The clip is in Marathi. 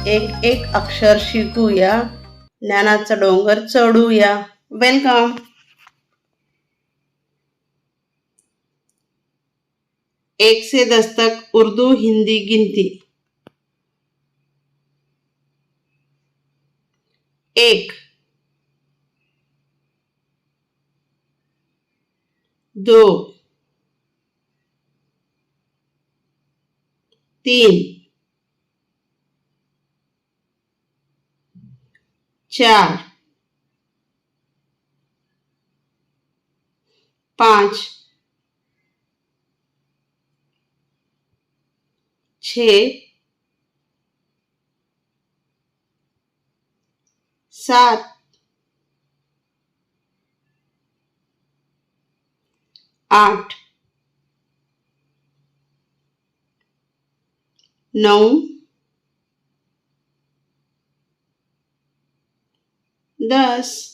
एक एक अक्षर शिकूया, ज्ञानाचा डोंगर चढूया. वेलकम. एक से 10 तक उर्दू हिंदी गिनती. 1, 2, 3, 4, 5, 6, 7, 8, 9, 10.